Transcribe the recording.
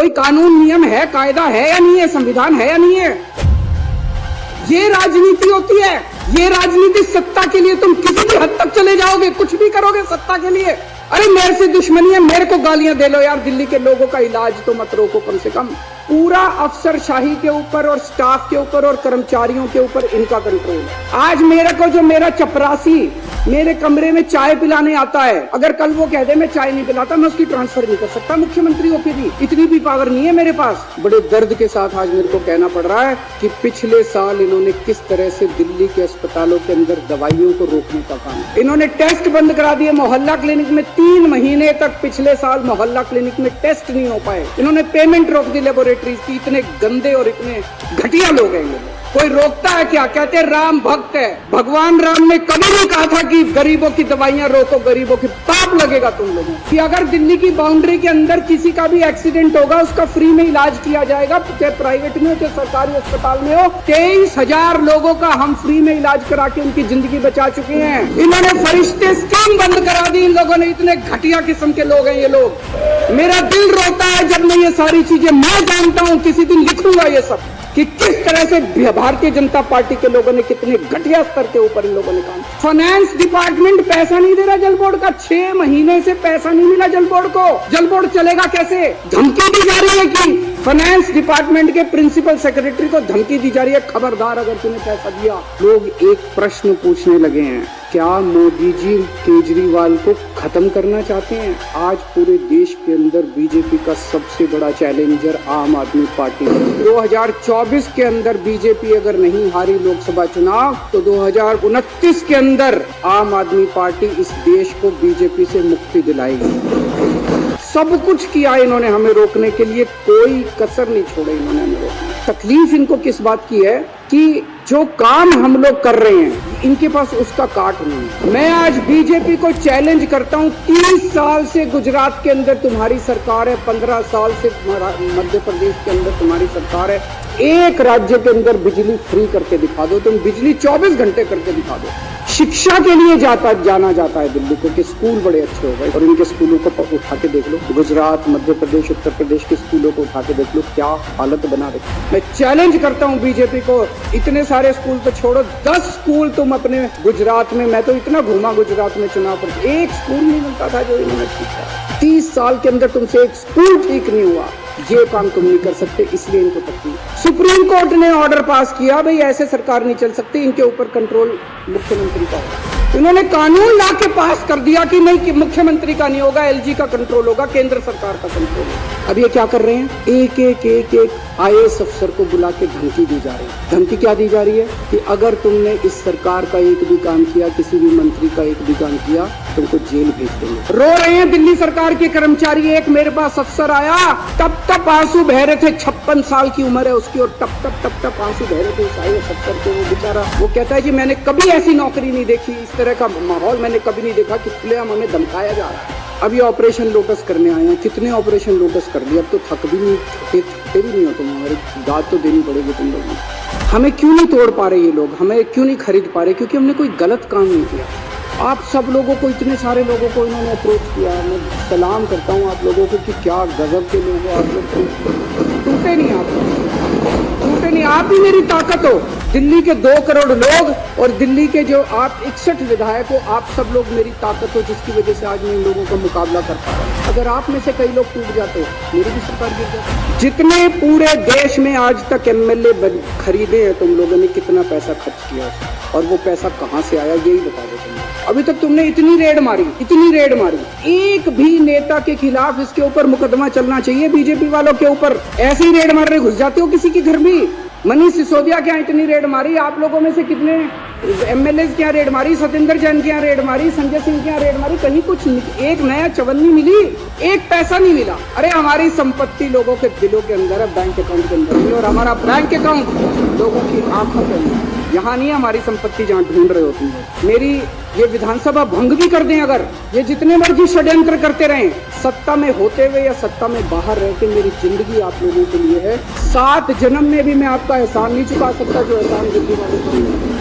कोई कानून नियम है, कायदा है या नहीं है, संविधान है या नहीं है? ये राजनीति होती है। ये राजनीति सत्ता के लिए तुम किसी भी हद तक चले जाओगे, कुछ भी करोगे सत्ता के लिए। अरे मेरे से दुश्मनी है, मेरे को गालियां दे लो यार, दिल्ली के लोगों का इलाज तो मत रोको कम से कम। पूरा अफसरशाही के ऊपर और स्टाफ के ऊपर और कर्मचारियों के ऊपर इनका कंट्रोल है। आज मेरे को जो मेरा चपरासी मेरे कमरे में चाय पिलाने आता है, अगर कल वो कह दे मैं चाय नहीं पिलाता, मैं उसकी ट्रांसफर नहीं कर सकता मुख्यमंत्री होके भी। इतनी भी पावर नहीं है मेरे पास। बड़े दर्द के साथ आज मेरे को कहना पड़ रहा है कि पिछले साल इन्होंने किस तरह से दिल्ली के अस्पतालों के अंदर दवाइयों को रोकने का काम। इन्होंने टेस्ट बंद करा दिए मोहल्ला क्लिनिक में। 3 महीने तक पिछले साल मोहल्ला क्लिनिक में टेस्ट नहीं हो पाए। इन्होंने पेमेंट रोक दी लेबोरेटरीज की। इतने गंदे और इतने घटिया लोग हैं ये। कोई रोकता है क्या? कहते हैं राम भक्त है। भगवान राम ने कभी नहीं कहा था कि गरीबों की दवाइयां रोको, गरीबों की। पाप लगेगा तुम लोगों कि अगर दिल्ली की बाउंड्री के अंदर किसी का भी एक्सीडेंट होगा, उसका फ्री में इलाज किया जाएगा, चाहे प्राइवेट में हो चाहे सरकारी अस्पताल में हो। 23,000 लोगों का हम फ्री में इलाज करा के उनकी जिंदगी बचा चुके हैं। इन्होंने फरिश्ते स्कीम बंद करा दी। इन लोगों ने, इतने घटिया किस्म के लोग हैं ये लोग। मेरा दिल रोता है जब मैं ये सारी चीजें, मैं जानता हूं किसी दिन लिखूंगा ये सब कि किस तरह से भारतीय जनता पार्टी के लोगों ने कितने घटिया स्तर के ऊपर इन लोगों ने काम। फाइनेंस डिपार्टमेंट पैसा नहीं दे रहा जल बोर्ड का। 6 महीने से पैसा नहीं मिला जल बोर्ड को। जल बोर्ड चलेगा कैसे? धमकी दी जा रही है कि फाइनेंस डिपार्टमेंट के प्रिंसिपल सेक्रेटरी को धमकी दी जा रही है, खबरदार अगर तूने पैसा दिया। लोग एक प्रश्न पूछने लगे हैं, क्या मोदी जी केजरीवाल को खत्म करना चाहते हैं? आज पूरे देश के अंदर बीजेपी का सबसे बड़ा चैलेंजर आम आदमी पार्टी है। 2024 के अंदर बीजेपी अगर नहीं हारी लोकसभा चुनाव, तो 2029 के अंदर आम आदमी पार्टी इस देश को बीजेपी से मुक्ति दिलाएगी। सब कुछ किया इन्होंने हमें रोकने के लिए, कोई कसर नहीं छोड़े इन्होंने हमें रोकने। तकलीफ इनको किस बात की है कि जो काम हम लोग कर रहे हैं इनके पास उसका काट नहीं है। मैं आज बीजेपी को चैलेंज करता हूं, 30 साल से गुजरात के अंदर तुम्हारी सरकार है, 15 साल से मध्य प्रदेश के अंदर तुम्हारी सरकार है। एक राज्य के अंदर बिजली फ्री करके दिखा दो, तुम बिजली 24 घंटे करके दिखा दो। शिक्षा के लिए जाना जाता है दिल्ली को कि स्कूल बड़े अच्छे हो गए, और इनके स्कूलों को उठा के देख लो। गुजरात, मध्य प्रदेश, उत्तर प्रदेश के स्कूलों को उठा के देख लो, क्या हालत बना रखी। मैं चैलेंज करता हूं बीजेपी को, इतने सारे स्कूल तो छोड़ो, 10 स्कूल तुम अपने गुजरात में, मैं तो इतना घूमा गुजरात में चुनाव पर, एक स्कूल नहीं मिलता था जो इन्होंने ठीक किया। 30 साल के अंदर तुमसे एक स्कूल ठीक नहीं हुआ। ये काम तुम नहीं कर सकते, इसलिए इनको तकलीफ। सुप्रीम कोर्ट ने ऑर्डर पास किया, भाई ऐसे सरकार नहीं चल सकती, इनके ऊपर कंट्रोल मुख्यमंत्री का होगा। इन्होंने कानून ला के पास कर दिया कि नहीं, कि मुख्यमंत्री का नहीं होगा, एलजी का कंट्रोल होगा, केंद्र सरकार का कंट्रोल होगा। अब ये क्या कर रहे हैं? एक IAS अफसर को बुला के धमकी दी जा रही है। धमकी क्या दी जा रही है कि अगर तुमने इस सरकार का एक भी काम किया, किसी भी मंत्री का एक भी काम किया, तुमको जेल भेज देंगे। रो रहे हैं दिल्ली सरकार के कर्मचारी। एक मेरे पास अफसर आया, टप आंसू बह रहे थे, 56 साल की उम्र है उसकी, और टप आंसू बह रहे थे उस IAS अफसर के। वो बेचारा वो कहता है जी मैंने कभी ऐसी नौकरी नहीं देखी, इस तरह का माहौल मैंने कभी नहीं देखा कि खुलेआम हमें धमकाया जा रहा है। अब ये ऑपरेशन लोटस करने आए हैं। कितने ऑपरेशन लोटस कर दिए, अब तो थकते भी नहीं हो तुम। हमारी दाद तो देनी पड़ेगी तुम लोगों को। हमें क्यों नहीं तोड़ पा रहे ये लोग, हमें क्यों नहीं खरीद पा रहे? क्योंकि हमने कोई गलत काम नहीं किया। आप सब लोगों को, इतने सारे लोगों को इन्होंने अप्रोच किया। मैं सलाम करता हूँ आप लोगों को कि क्या गजब के लोग हो आप लोग। टूटे नहीं आप ही मेरी ताकत हो। दिल्ली के 2 करोड़ लोग और दिल्ली के जो आप 61 विधायक हो, आप सब लोग मेरी ताकत हो, जिसकी वजह से आज मैं इन लोगों का मुकाबला कर पा रहा हूँ। अगर आप में से कई लोग टूट जाते हो, मेरी भी सरकार गिर जाती। जितने पूरे देश में आज तक MLA खरीदे हैं तुम लोगों ने, कितना पैसा खर्च किया और वो पैसा कहाँ से आया, यही बता दो तुमने। अभी तक तुमने इतनी रेड मारी। एक भी नेता के खिलाफ इसके ऊपर मुकदमा चलना चाहिए बीजेपी वालों के ऊपर। ऐसे ही रेड मारने घुस जाते हो किसी के घर भी। मनीष सिसोदिया क्या इतनी रेड मारी? आप लोगों में से कितने MLAs क्या रेड मारी? सत्येंद्र जैन क्या रेड मारी? संजय सिंह क्या रेड मारी? कहीं कुछ एक नया चवन्नी मिली? एक पैसा नहीं मिला। अरे हमारी संपत्ति लोगों के दिलों के अंदर है, बैंक अकाउंट के अंदर, और हमारा बैंक अकाउंट लोगों की आंखों के अंदर। यहाँ नहीं है हमारी संपत्ति जहाँ ढूंढ रहे हो तुम लोग। मेरी ये विधानसभा भंग भी कर दें अगर, ये जितने मर्जी षड्यंत्र करते रहें, सत्ता में होते हुए या सत्ता में बाहर रह के मेरी जिंदगी आप लोगों के लिए है। 7 जन्म में भी मैं आपका एहसान नहीं चुका सकता जो एहसान दिल्ली वालों को।